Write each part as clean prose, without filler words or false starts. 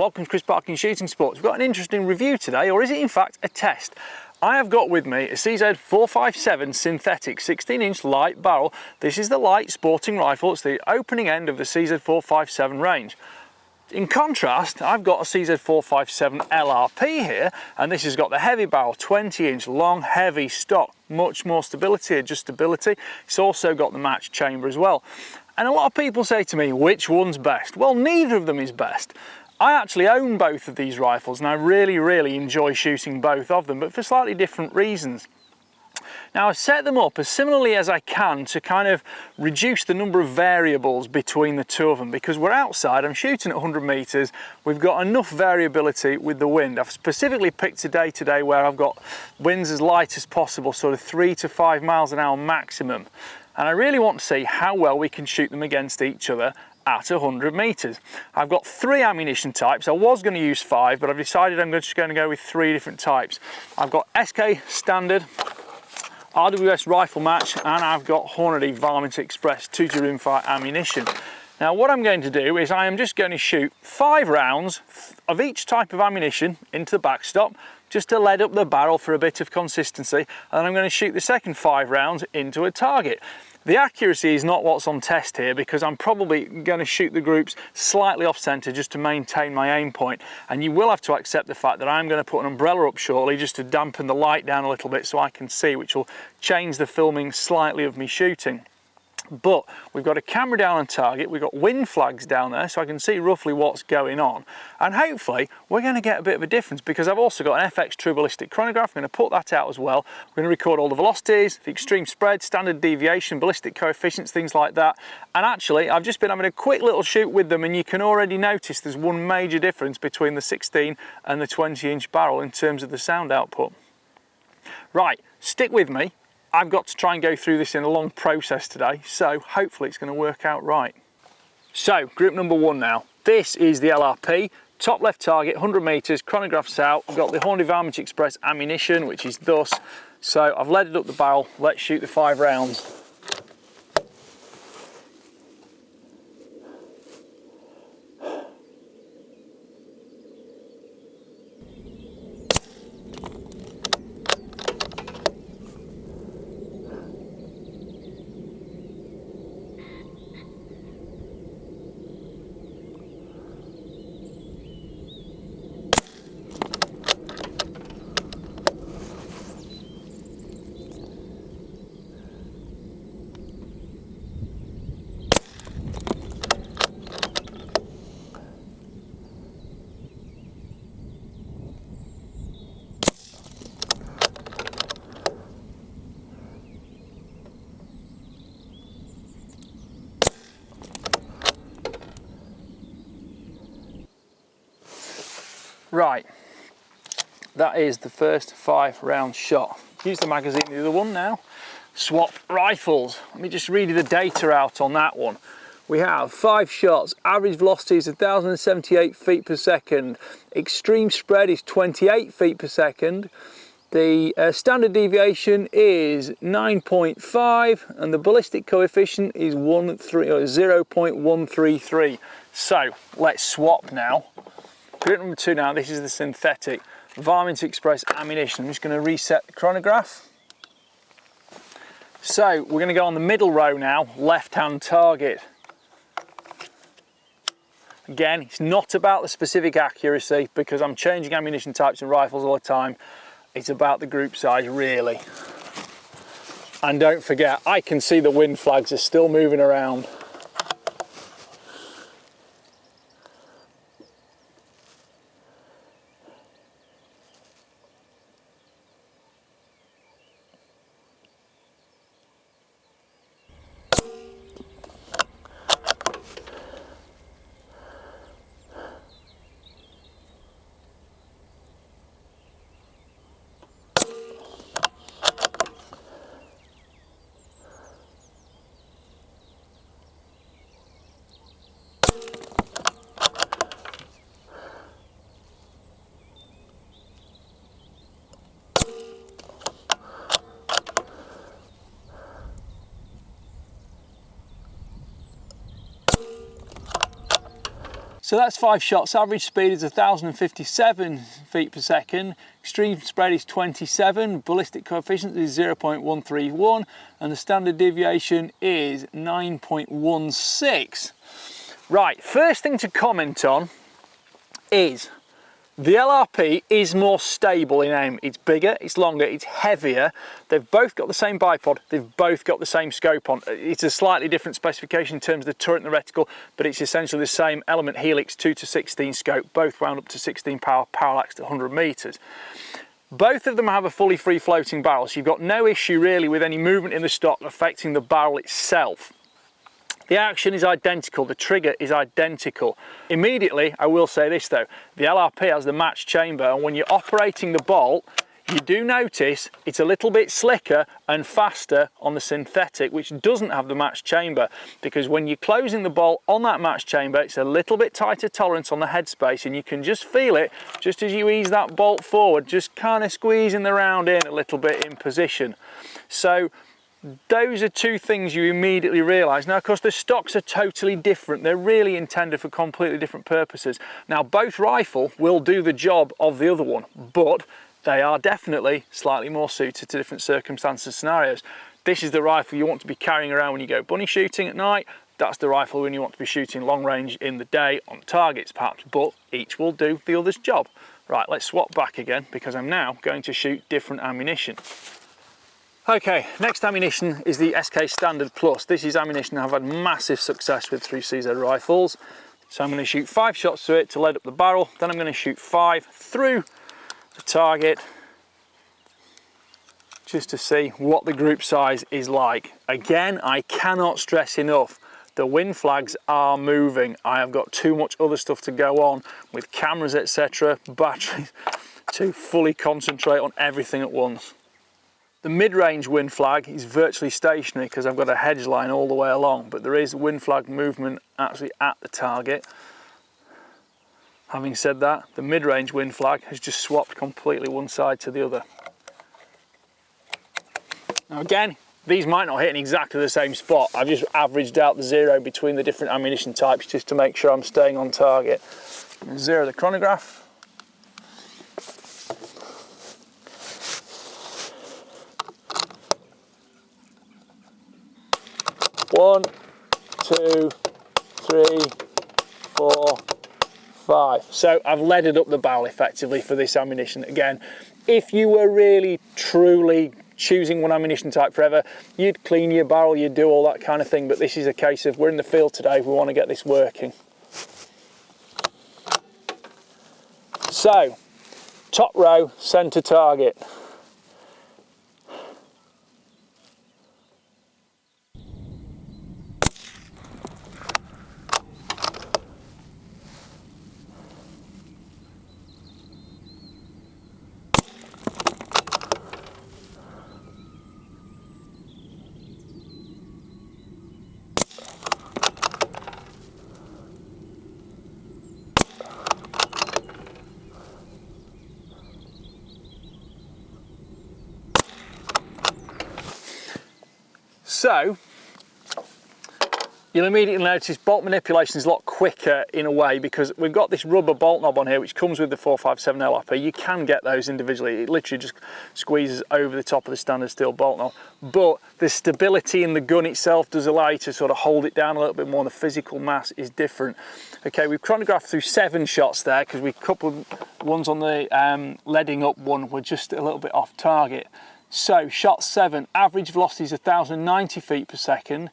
welcome to Chris Parkin Shooting Sports. We've got an interesting review today, or is it in fact a test? I have got with me a CZ457 synthetic 16-inch light barrel. This is the light sporting rifle. It's the opening end of the CZ457 range. In contrast, I've got a CZ457 LRP here, and this has got the heavy barrel, 20-inch long, heavy stock, much more stability, adjustability. It's also got the match chamber as well. And a lot of people say to me, which one's best? Well, neither of them is best. I actually own both of these rifles and I really enjoy shooting both of them, but for slightly different reasons. Now, I set them up as similarly as I can to kind of reduce the number of variables between the two of them, because we're outside, I'm shooting at 100 meters, we've got enough variability with the wind. I've specifically picked a day today where I've got winds as light as possible, sort of 3 to 5 miles an hour maximum. And I really want to see how well we can shoot them against each other at 100 meters. I've got 3 ammunition types. I was going to use 5, but I've decided I'm just going to go with 3 different types. I've got SK Standard, RWS Rifle Match, and I've got Hornady Varmint Express 2-2 rimfire ammunition. Now what I'm going to do is I am just going to shoot 5 rounds of each type of ammunition into the backstop, just to lead up the barrel for a bit of consistency, and then I'm going to shoot the second 5 rounds into a target. The accuracy is not what's on test here, because I'm probably going to shoot the groups slightly off center just to maintain my aim point, and you will have to accept the fact that I'm going to put an umbrella up shortly just to dampen the light down a little bit so I can see, which will change the filming slightly of me shooting. But we've got a camera down on target, we've got wind flags down there so I can see roughly what's going on, and hopefully we're going to get a bit of a difference, because I've also got an FX True Ballistic chronograph. I'm going to put that out as well. We're going to record all the velocities, the extreme spread, standard deviation, ballistic coefficients, things like that. And actually I've just been having a quick little shoot with them, and you can already notice there's one major difference between the 16 and the 20-inch barrel in terms of the sound output. Right, stick with me. I've got to try and go through this in a long process today, so hopefully it's going to work out right. So, group number 1 now. This is the LRP, top left target, 100 meters, chronographs out. We've got the Hornady Varmint Express ammunition, which is thus. So I've leaded up the barrel, let's shoot the 5 rounds. Right, that is the first 5 round shot. Use the magazine in the other one now. Swap rifles. Let me just read you the data out on that one. We have 5 shots, average velocity is 1,078 feet per second, extreme spread is 28 feet per second, the standard deviation is 9.5, and the ballistic coefficient is 0.133. So let's swap now. Group number 2 now, this is the synthetic Varmint Express ammunition. I'm just going to reset the chronograph. So we're going to go on the middle row now, left-hand target. Again, it's not about the specific accuracy, because I'm changing ammunition types and rifles all the time. It's about the group size, really. And don't forget, I can see the wind flags are still moving around. So that's 5 shots. Average speed is 1,057 feet per second. Extreme spread is 27. Ballistic coefficient is 0.131. And the standard deviation is 9.16. Right, first thing to comment on is the LRP is more stable in aim. It's bigger, it's longer, it's heavier. They've both got the same bipod, they've both got the same scope on. It's a slightly different specification in terms of the turret and the reticle, but it's essentially the same element helix 2-16 scope, both wound up to 16 power, parallaxed at 100 meters. Both of them have a fully free floating barrel, so you've got no issue really with any movement in the stock affecting the barrel itself. The action is identical, the trigger is identical. Immediately, I will say this though, the LRP has the match chamber, and when you're operating the bolt, you do notice it's a little bit slicker and faster on the synthetic, which doesn't have the match chamber, because when you're closing the bolt on that match chamber, it's a little bit tighter tolerance on the headspace, and you can just feel it just as you ease that bolt forward, just kind of squeezing the round in a little bit in position. So those are two things you immediately realise. Now, of course, the stocks are totally different. They're really intended for completely different purposes. Now, both rifle will do the job of the other one, but they are definitely slightly more suited to different circumstances and scenarios. This is the rifle you want to be carrying around when you go bunny shooting at night. That's the rifle when you want to be shooting long range in the day on targets perhaps, but each will do the other's job. Right, let's swap back again because I'm now going to shoot different ammunition. Okay, next ammunition is the SK Standard Plus. This is ammunition I've had massive success with through CZ rifles. So I'm going to shoot 5 shots through it to load up the barrel, then I'm going to shoot 5 through the target just to see what the group size is like. Again, I cannot stress enough, the wind flags are moving. I have got too much other stuff to go on with cameras, etc., batteries, to fully concentrate on everything at once. The mid-range wind flag is virtually stationary because I've got a hedge line all the way along, but there is wind flag movement actually at the target. Having said that, the mid-range wind flag has just swapped completely one side to the other. Now again, these might not hit in exactly the same spot. I've just averaged out the zero between the different ammunition types just to make sure I'm staying on target. Zero the chronograph. One, 2, 3, 4, 5. So I've leaded up the barrel effectively for this ammunition. Again, if you were really truly choosing one ammunition type forever, you'd clean your barrel, you'd do all that kind of thing, but this is a case of we're in the field today, we want to get this working. So, top row, centre target. So, you'll immediately notice bolt manipulation is a lot quicker in a way because we've got this rubber bolt knob on here which comes with the 457 LRP. You can get those individually, it literally just squeezes over the top of the standard steel bolt knob. But the stability in the gun itself does allow you to sort of hold it down a little bit more. The physical mass is different. Okay, we've chronographed through 7 shots there because we coupled ones on the leading up one were just a little bit off target. So, shot 7, average velocity is 1,090 feet per second,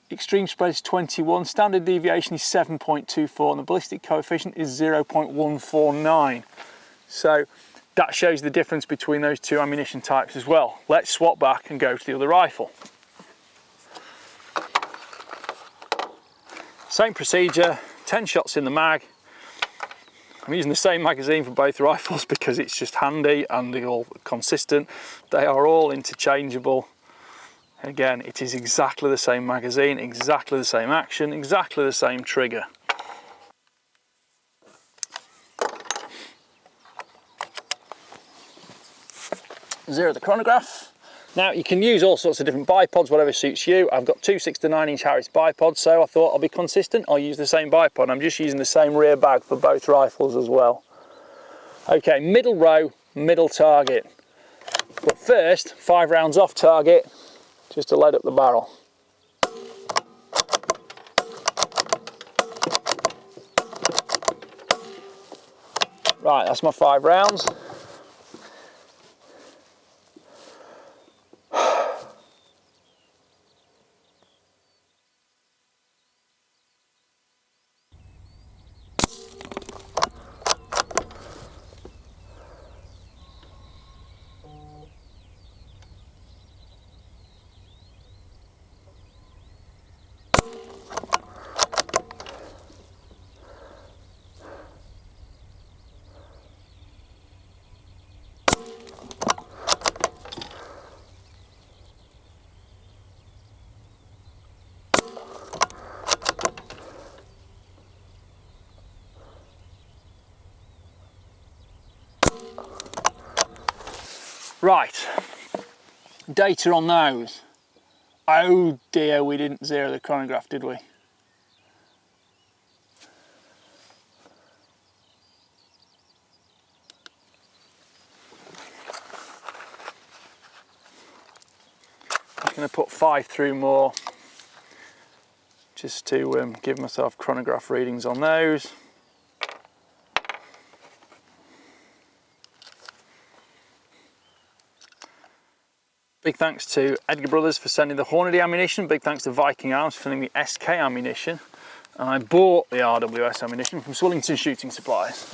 extreme spread is 21, standard deviation is 7.24, and the ballistic coefficient is 0.149. So, that shows the difference between those two ammunition types as well. Let's swap back and go to the other rifle. Same procedure, 10 shots in the mag. I'm using the same magazine for both rifles because it's just handy and they're all consistent. They are all interchangeable. Again, it is exactly the same magazine, exactly the same action, exactly the same trigger. Zero the chronograph. Now you can use all sorts of different bipods, whatever suits you. I've got two 6 to 9 inch Harris bipods, so I thought I'll be consistent. I'll use the same bipod. I'm just using the same rear bag for both rifles as well. Okay, middle row, middle target. But first, 5 rounds off target, just to load up the barrel. Right, that's my 5 rounds. Right, data on those. Oh dear, we didn't zero the chronograph, did we? I'm just going to put 5 through more, just to give myself chronograph readings on those. Big thanks to Edgar Brothers for sending the Hornady ammunition. Big thanks to Viking Arms for sending the SK ammunition. And I bought the RWS ammunition from Swillington Shooting Supplies.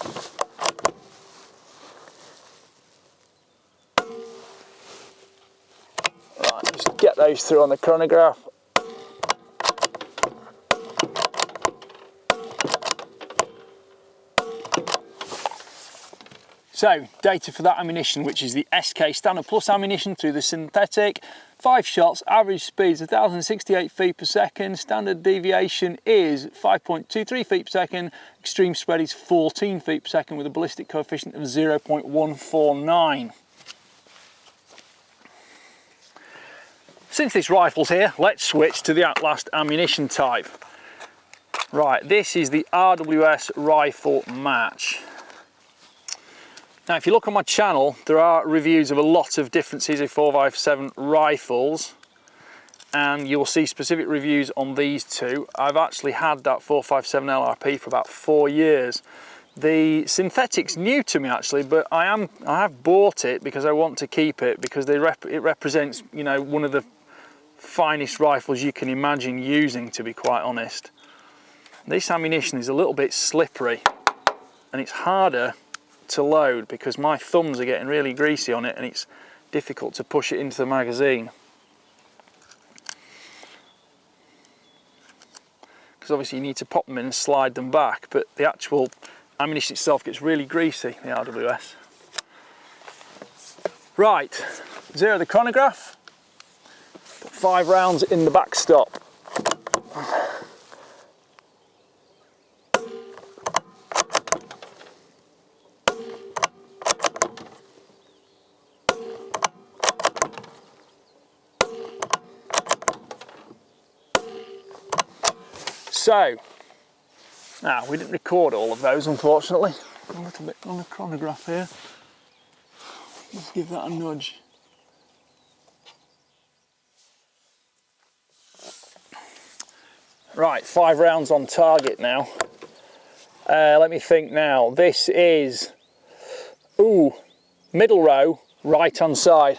Right, just get those through on the chronograph. So, data for that ammunition, which is the SK Standard Plus ammunition through the synthetic. 5 shots, average speed is 1068 feet per second, standard deviation is 5.23 feet per second, extreme spread is 14 feet per second with a ballistic coefficient of 0.149. Since this rifle's here, let's switch to the At-Last ammunition type. Right, this is the RWS Rifle Match. Now, if you look on my channel, there are reviews of a lot of different CZ457 rifles, and you'll see specific reviews on these two. I've actually had that 457 LRP for about 4 years. The synthetic's new to me actually, but I have bought it because I want to keep it, because it represents, you know, one of the finest rifles you can imagine using, to be quite honest. This ammunition is a little bit slippery, and it's harder to load because my thumbs are getting really greasy on it and it's difficult to push it into the magazine. Because obviously you need to pop them in and slide them back, but the actual ammunition itself gets really greasy, the RWS. Right, zero the chronograph, put 5 rounds in the backstop. So, now we didn't record all of those unfortunately. A little bit on the chronograph here. Let's give that a nudge. Right, 5 rounds on target now. Let me think now. This is, middle row, right hand side.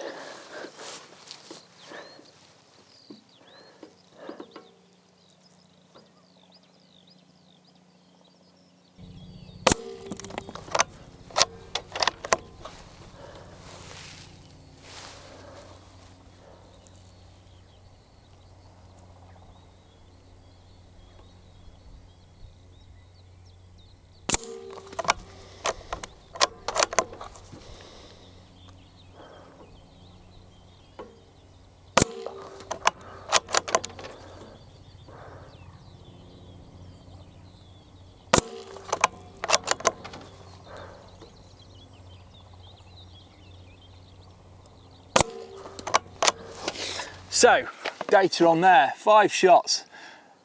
So, data on there, 5 shots.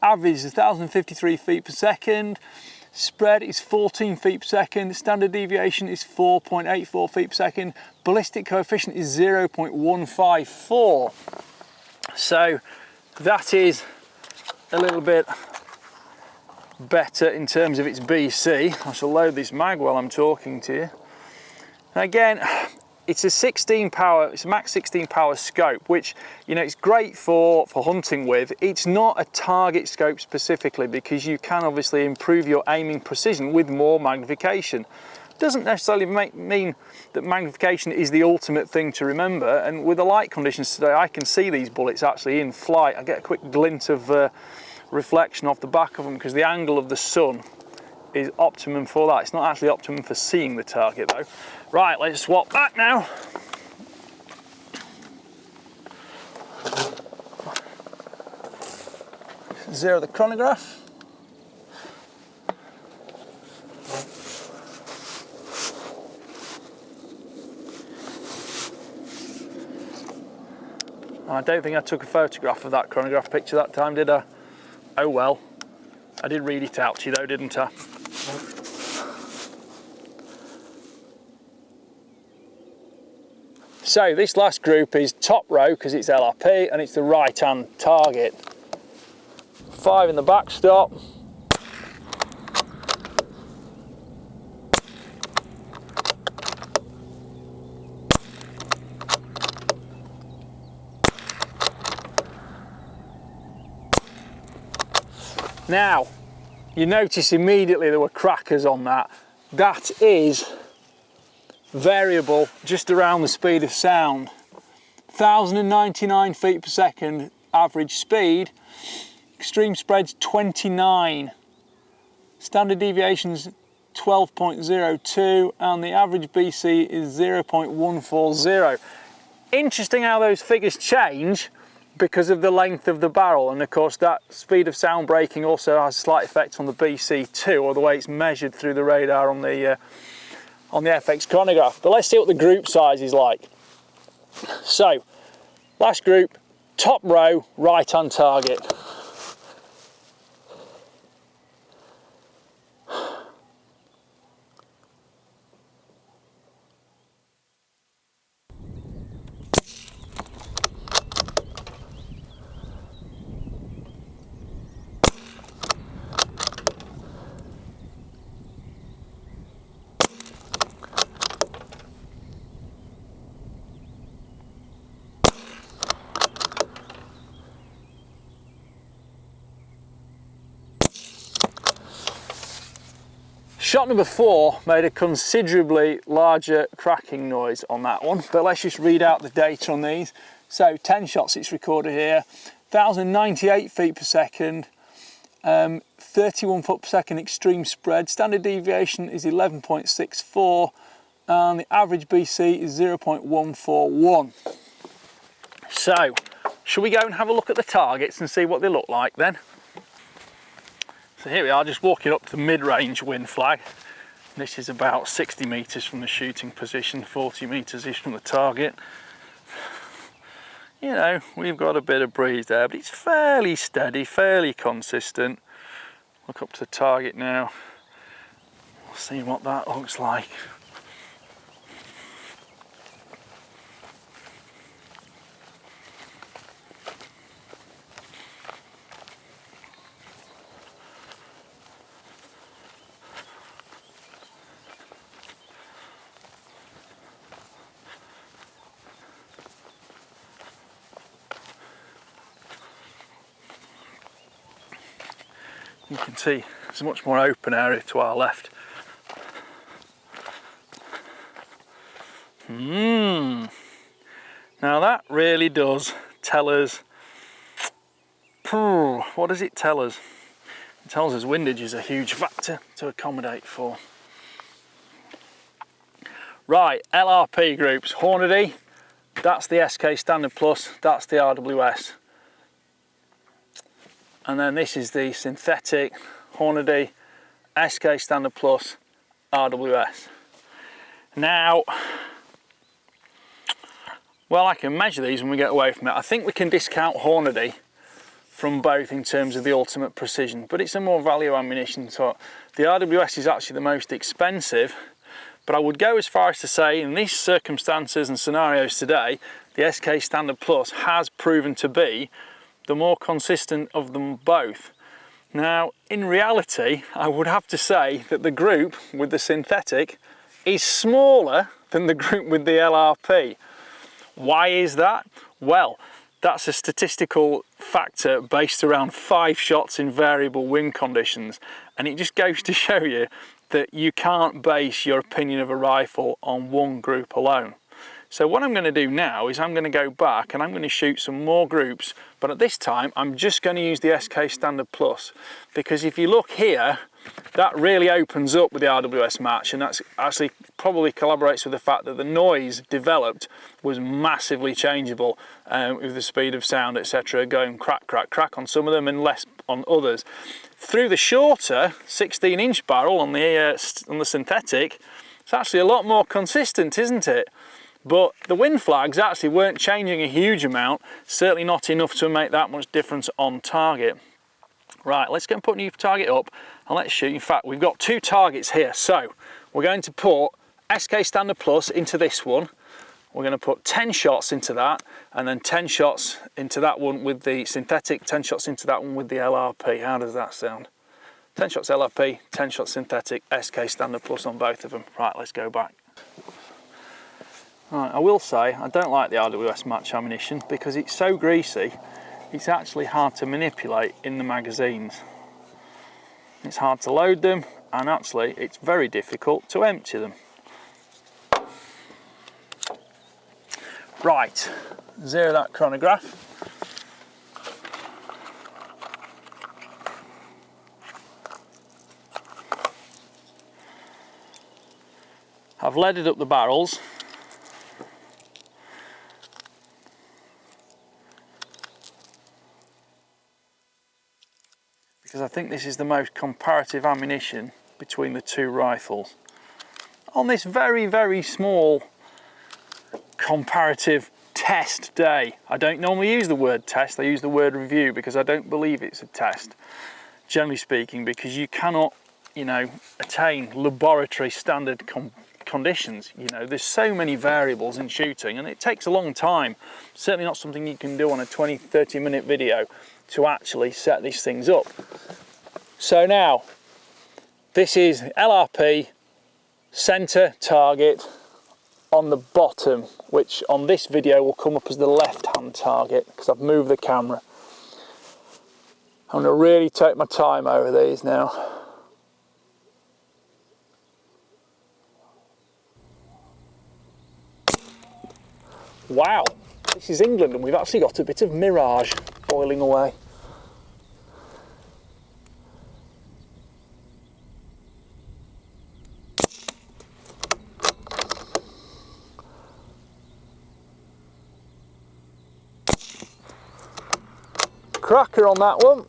Average is 1,053 feet per second. Spread is 14 feet per second. Standard deviation is 4.84 feet per second. Ballistic coefficient is 0.154. So that is a little bit better in terms of its BC. I shall load this mag while I'm talking to you. And again, it's a 16 power, it's a max 16 power scope, which, you know, it's great for hunting with. It's not a target scope specifically, because you can obviously improve your aiming precision with more magnification. Doesn't necessarily mean that magnification is the ultimate thing to remember, and with the light conditions today I can see these bullets actually in flight. I get a quick glint of reflection off the back of them because the angle of the sun is optimum for that. It's not actually optimum for seeing the target though. Right, let's swap back now. Zero the chronograph. I don't think I took a photograph of that chronograph picture that time, did I? Oh well. I did read it out to you though, didn't I? So this last group is top row because it's LRP and it's the right hand target. 5 in the backstop. Now, you notice immediately there were crackers on that. That is variable just around the speed of sound. 1,099 feet per second average speed. Extreme spread's 29. Standard deviation's 12.02 and the average BC is 0.140. Interesting how those figures change because of the length of the barrel, and of course that speed of sound breaking also has a slight effect on the BC too, or the way it's measured through the radar on the FX chronograph. But let's see what the group size is like. So, last group, top row, right hand target. Shot number 4 made a considerably larger cracking noise on that one, but let's just read out the data on these. So 10 shots it's recorded here, 1,098 feet per second, 31 foot per second extreme spread, standard deviation is 11.64 and the average BC is 0.141. So, shall we go and have a look at the targets and see what they look like then? So here we are, just walking up to the mid-range wind flag. This is about 60 metres from the shooting position, 40 metres-ish from the target. You know, we've got a bit of breeze there, but it's fairly steady, fairly consistent. Look up to the target now. We'll see what that looks like. You can see there's a much more open area to our left. Now that really does tell us, what does it tell us? It tells us windage is a huge factor to accommodate for. Right, LRP groups, Hornady, that's the SK Standard Plus, that's the RWS. And then this is the synthetic Hornady SK Standard Plus RWS. Now, Well, I can measure these when we get away from it. I think we can discount Hornady from both in terms of the ultimate precision, but it's a more value ammunition. So the RWS is actually the most expensive, but I would go as far as to say in these circumstances and scenarios today, the SK Standard Plus has proven to be the more consistent of them both. Now, in reality, I would have to say that the group with the synthetic is smaller than the group with the LRP. Why is that? Well, that's a statistical factor based around 5 shots in variable wind conditions, and it just goes to show you that you can't base your opinion of a rifle on one group alone. So what I'm going to do now is I'm going to go back and I'm going to shoot some more groups, but at this time I'm just going to use the SK Standard Plus, because if you look here, that really opens up with the RWS match, and that's actually probably collaborates with the fact that the noise developed was massively changeable with the speed of sound, etc., going crack, crack, crack on some of them and less on others. Through the shorter 16-inch barrel on the synthetic, it's actually a lot more consistent, isn't it? But the wind flags actually weren't changing a huge amount, certainly not enough to make that much difference on target. Right, let's go and put a new target up and let's shoot. In fact, we've got 2 targets here, so we're going to put SK Standard Plus into this one. We're going to put 10 shots into that, and then 10 shots into that one with the synthetic, 10 shots into that one with the LRP. How does that sound? 10 shots LRP, 10 shots synthetic, SK Standard Plus on both of them. Right, let's go back. Right, I will say I don't like the RWS match ammunition because it's so greasy, it's actually hard to manipulate in the magazines. It's hard to load them, and actually it's very difficult to empty them. Right, zero that chronograph. I've leaded up the barrels. Because I think this is the most comparative ammunition between the 2 rifles. On this very, very small comparative test day. I don't normally use the word test, I use the word review because I don't believe it's a test, generally speaking, because you cannot, you know, attain laboratory standard conditions. You know, there's so many variables in shooting and it takes a long time. Certainly not something you can do on a 20-30 minute video to actually set these things up. So now, this is LRP, center target on the bottom, which on this video will come up as the left-hand target because I've moved the camera. I'm going to really take my time over these now. Wow, this is England and we've actually got a bit of mirage boiling away. Cracker on that one.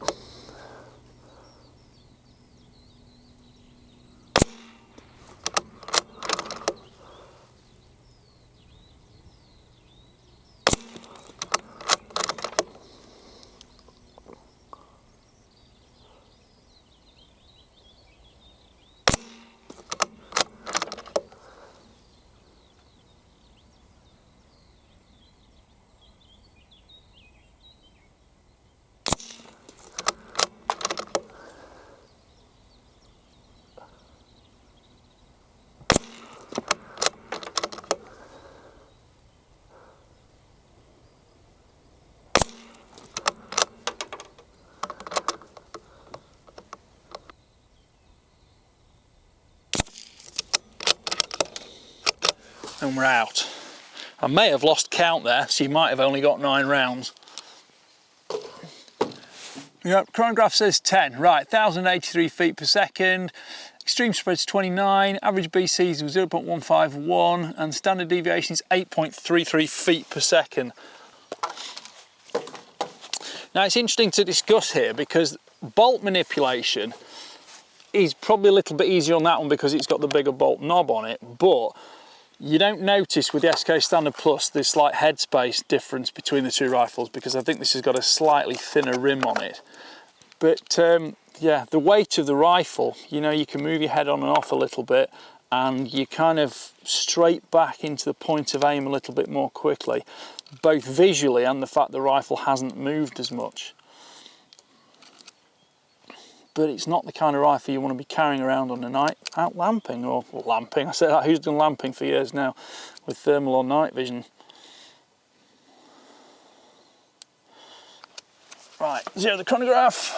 And we're out. I may have lost count there, so you might have only got 9 rounds. Yep, chronograph says 10. Right, 1,083 feet per second. Extreme spread's 29, average BCs was 0.151, and standard deviation is 8.33 feet per second. Now it's interesting to discuss here because bolt manipulation is probably a little bit easier on that one because it's got the bigger bolt knob on it, but You don't notice with the SK Standard Plus this slight headspace difference between the two rifles, because I think this has got a slightly thinner rim on it. But yeah, the weight of the rifle, you know, you can move your head on and off a little bit, and you kind of straight back into the point of aim a little bit more quickly, both visually and the fact the rifle hasn't moved as much. But it's not the kind of rifle you want to be carrying around on a night out lamping, or lamping. I say that, who's done lamping for years now with thermal or night vision? Right, zero the chronograph.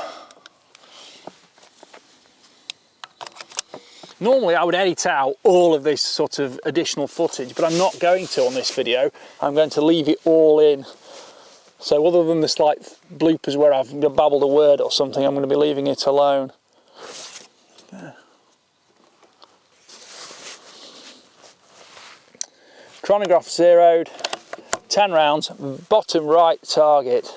Normally I would edit out all of this sort of additional footage, but I'm not going to on this video. I'm going to leave it all in. So other than the slight bloopers where I've babbled a word or something, I'm going to be leaving it alone. Yeah. Chronograph zeroed, 10 rounds, bottom right target.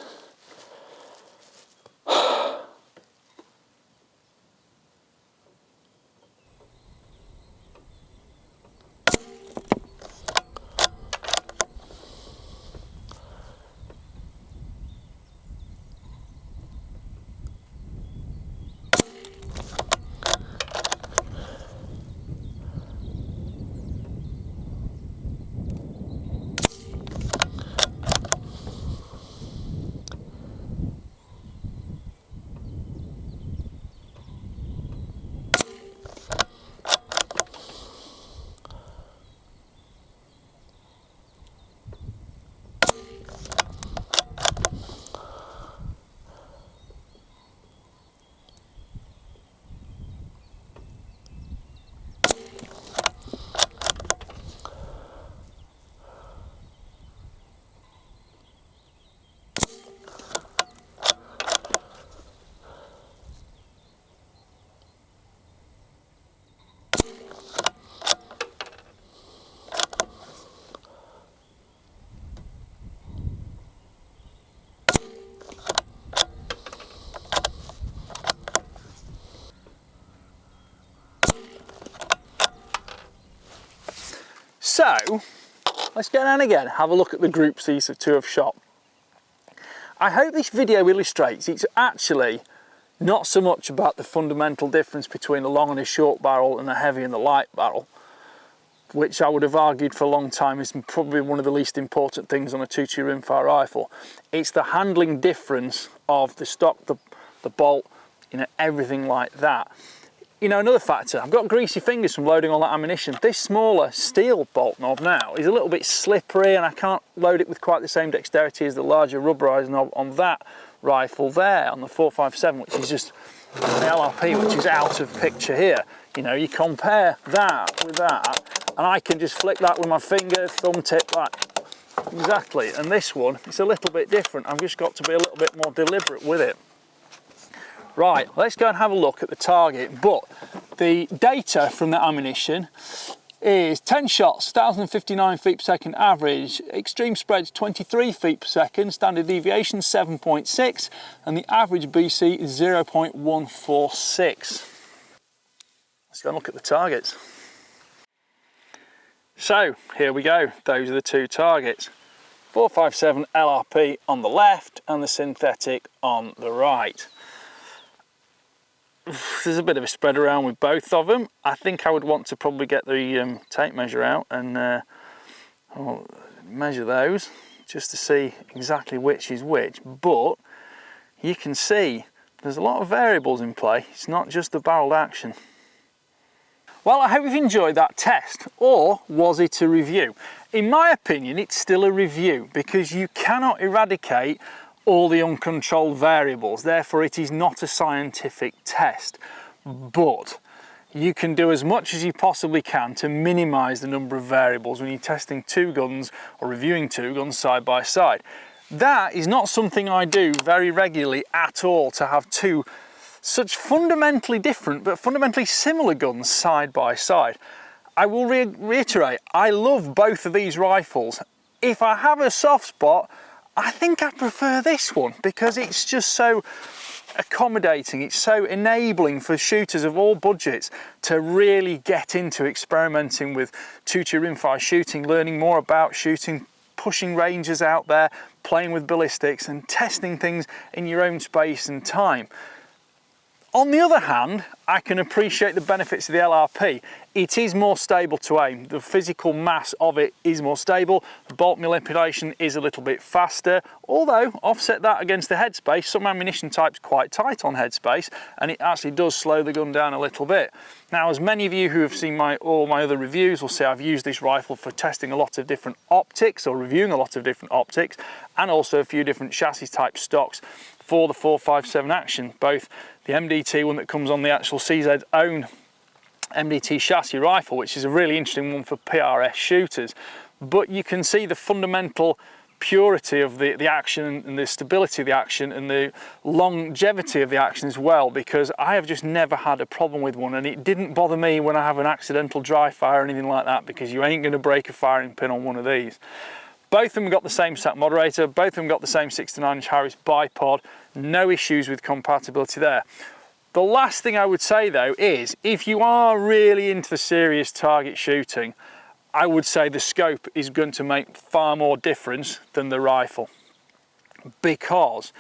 So, let's go down again, have a look at the groups these two have shot. I hope this video illustrates it's actually not so much about the fundamental difference between a long and a short barrel and a heavy and the light barrel, which I would have argued for a long time is probably one of the least important things on a 2-2 rimfire rifle. It's the handling difference of the stock, the bolt, you know, everything like that. You know, another factor, I've got greasy fingers from loading all that ammunition. This smaller steel bolt knob now is a little bit slippery, and I can't load it with quite the same dexterity as the larger rubberized knob on that rifle there, on the 457, which is just the LRP, which is out of picture here. You know, you compare that with that, and I can just flick that with my finger, thumb tip, like exactly. And this one, it's a little bit different. I've just got to be a little bit more deliberate with it. Right, let's go and have a look at the target. But the data from the ammunition is 10 shots, 1,059 feet per second average, extreme spreads 23 feet per second, standard deviation 7.6, and the average BC is 0.146. Let's go and look at the targets. So here we go, those are the two targets. 457 LRP on the left and the synthetic on the right. There's a bit of a spread around with both of them. I think I would want to probably get the tape measure out and measure those just to see exactly which is which. But you can see there's a lot of variables in play. It's not just the barreled action. Well, I hope you've enjoyed that test. Or was it a review? In my opinion, it's still a review because you cannot eradicate all the uncontrolled variables, therefore it is not a scientific test, but you can do as much as you possibly can to minimize the number of variables when you're testing two guns or reviewing two guns side by side. That is not something I do very regularly at all, to have two such fundamentally different but fundamentally similar guns side by side. I will reiterate, I love both of these rifles. If I have a soft spot, I think I prefer this one because it's just so accommodating, it's so enabling for shooters of all budgets to really get into experimenting with two-tier rimfire shooting, learning more about shooting, pushing ranges out there, playing with ballistics and testing things in your own space and time. On the other hand, I can appreciate the benefits of the LRP. It is more stable to aim. The physical mass of it is more stable. The bolt manipulation is a little bit faster, although offset that against the headspace, some ammunition types quite tight on headspace, and it actually does slow the gun down a little bit. Now, as many of you who have seen all my other reviews will say, I've used this rifle for testing a lot of different optics, or reviewing a lot of different optics, and also a few different chassis type stocks for the 457 action, both the MDT one that comes on the actual CZ's own MDT chassis rifle, which is a really interesting one for PRS shooters. But you can see the fundamental purity of the action and the stability of the action and the longevity of the action as well, because I have just never had a problem with one, and it didn't bother me when I have an accidental dry fire or anything like that, because you ain't going to break a firing pin on one of these. Both of them got the same SAC moderator, both of them got the same 69-inch Harris bipod, no issues with compatibility there. The last thing I would say though is, if you are really into the serious target shooting, I would say the scope is going to make far more difference than the rifle. Because,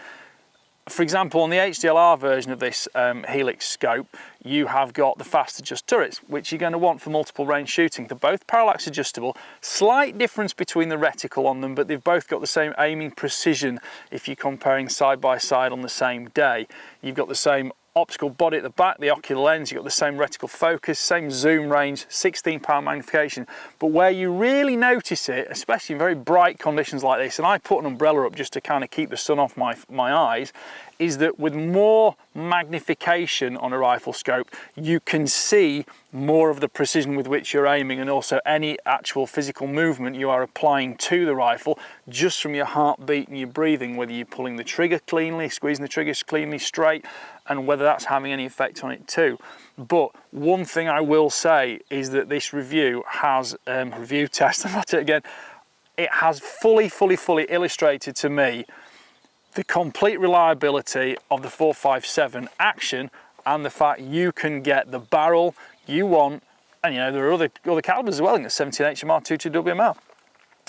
for example, on the HDLR version of this Helix scope, you have got the fast adjust turrets, which you're going to want for multiple range shooting. They're both parallax adjustable, slight difference between the reticle on them, but they've both got the same aiming precision if you're comparing side by side on the same day. You've got the same optical body at the back, the ocular lens, you've got the same reticle focus, same zoom range, 16-pound magnification. But where you really notice it, especially in very bright conditions like this, and I put an umbrella up just to kind of keep the sun off my eyes, is that with more magnification on a rifle scope, you can see more of the precision with which you're aiming, and also any actual physical movement you are applying to the rifle just from your heartbeat and your breathing, whether you're pulling the trigger cleanly, squeezing the trigger cleanly straight, and whether that's having any effect on it too. But one thing I will say is that this review has, review test, I'm at it again, it has fully illustrated to me the complete reliability of the 457 action, and the fact you can get the barrel you want, and you know, there are other calibers as well, I think 17 HMR, 22 WML.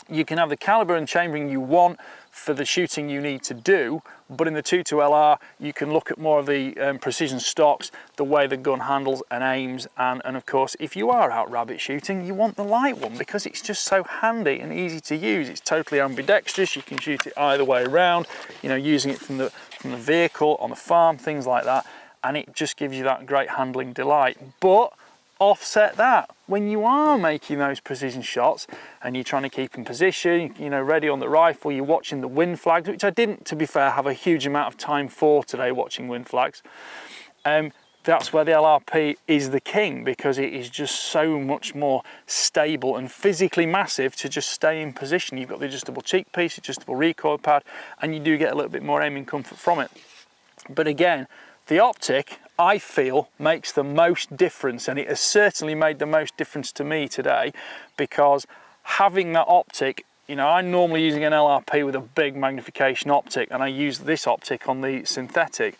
You can have the caliber and chambering you want for the shooting you need to do, but in the 22LR you can look at more of the precision stocks, the way the gun handles and aims, and of course if you are out rabbit shooting, you want the light one because it's just so handy and easy to use. It's totally ambidextrous, you can shoot it either way around, you know, using it from the vehicle, on the farm, things like that, and it just gives you that great handling delight. But offset that, when you are making those precision shots and you're trying to keep in position, you know, ready on the rifle, you're watching the wind flags, which I didn't, to be fair, have a huge amount of time for today watching wind flags. That's where the LRP is the king, because it is just so much more stable and physically massive to just stay in position. You've got the adjustable cheek piece, adjustable recoil pad, and you do get a little bit more aiming comfort from it. But again, the optic, I feel, makes the most difference, and it has certainly made the most difference to me today, because having that optic, you know, I'm normally using an LRP with a big magnification optic, and I use this optic on the synthetic.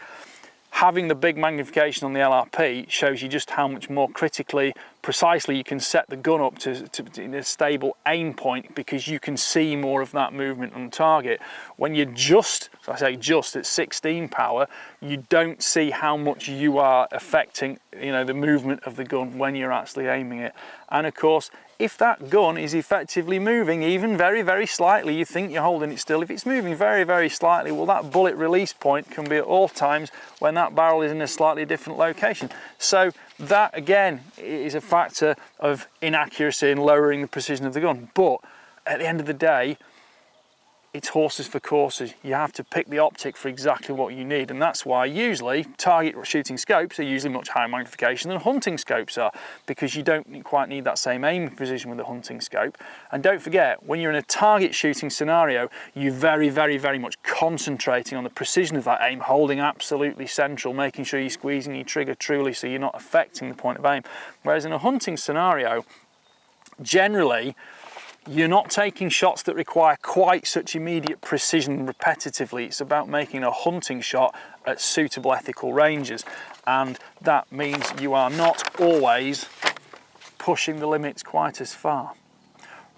Having the big magnification on the LRP shows you just how much more critically, precisely you can set the gun up to in a stable aim point, because you can see more of that movement on target. When you're just, so I say just, at 16 power, you don't see how much you are affecting, you know, the movement of the gun when you're actually aiming it. And of course, if that gun is effectively moving, even very slightly, you think you're holding it still, if it's moving very slightly, well, that bullet release point can be at all times when that barrel is in a slightly different location. So that again is a factor of inaccuracy and lowering the precision of the gun. But at the end of the day, it's horses for courses. You have to pick the optic for exactly what you need, and that's why usually target shooting scopes are usually much higher magnification than hunting scopes are, because you don't quite need that same aiming precision with a hunting scope. And don't forget, when you're in a target shooting scenario, you're very much concentrating on the precision of that aim, holding absolutely central, making sure you're squeezing your trigger truly so you're not affecting the point of aim. Whereas in a hunting scenario, generally, you're not taking shots that require quite such immediate precision repetitively. It's about making a hunting shot at suitable ethical ranges, and that means you are not always pushing the limits quite as far.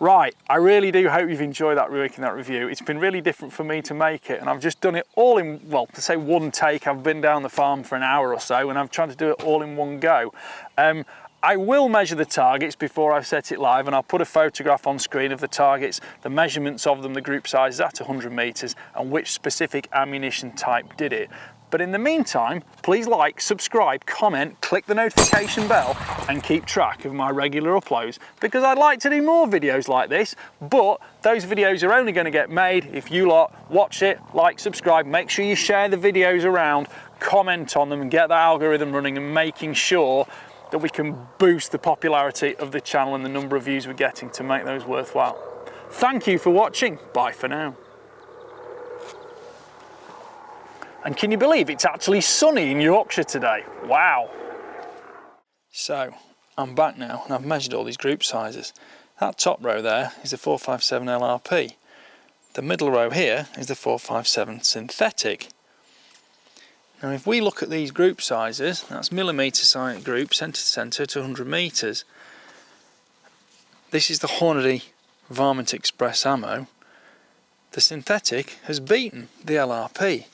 Right, I really do hope you've enjoyed making that review. It's been really different for me to make it, and I've just done it all in, well, to say one take. I've been down the farm for an hour or so, and I'm trying to do it all in one go. I will measure the targets before I set it live, and I'll put a photograph on screen of the targets, the measurements of them, the group sizes at 100 metres, and which specific ammunition type did it. But in the meantime, please like, subscribe, comment, click the notification bell, and keep track of my regular uploads, because I'd like to do more videos like this, but those videos are only going to get made if you lot watch it, like, subscribe, make sure you share the videos around, comment on them, and get the algorithm running, and making sure that we can boost the popularity of the channel and the number of views we're getting to make those worthwhile. Thank you for watching. Bye for now. And can you believe it's actually sunny in Yorkshire today? Wow. So I'm back now, and I've measured all these group sizes. That top row there is the 457 LRP. The middle row here is the 457 synthetic. Now if we look at these group sizes, that's millimetre size group, centre to centre to 100 metres. This is the Hornady Varmint Express ammo. The synthetic has beaten the LRP.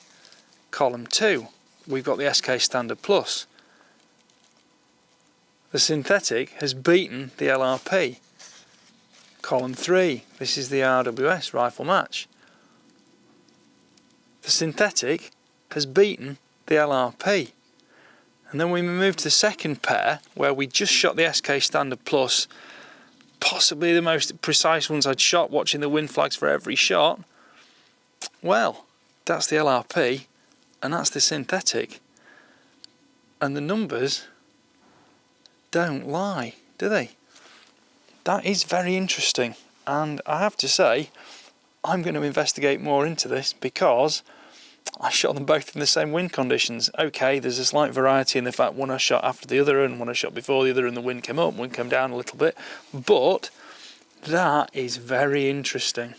Column 2, we've got the SK Standard Plus. The synthetic has beaten the LRP. Column 3, this is the RWS Rifle Match. The synthetic has beaten the LRP. And then we move to the second pair, where we just shot the SK Standard Plus, possibly the most precise ones I'd shot, watching the wind flags for every shot. Well, that's the LRP, and that's the synthetic. And the numbers don't lie, do they? That is very interesting, and I have to say, I'm going to investigate more into this, because I shot them both in the same wind conditions. Okay, there's a slight variety in the fact one I shot after the other and one I shot before the other, and the wind came up, wind came down a little bit, but that is very interesting.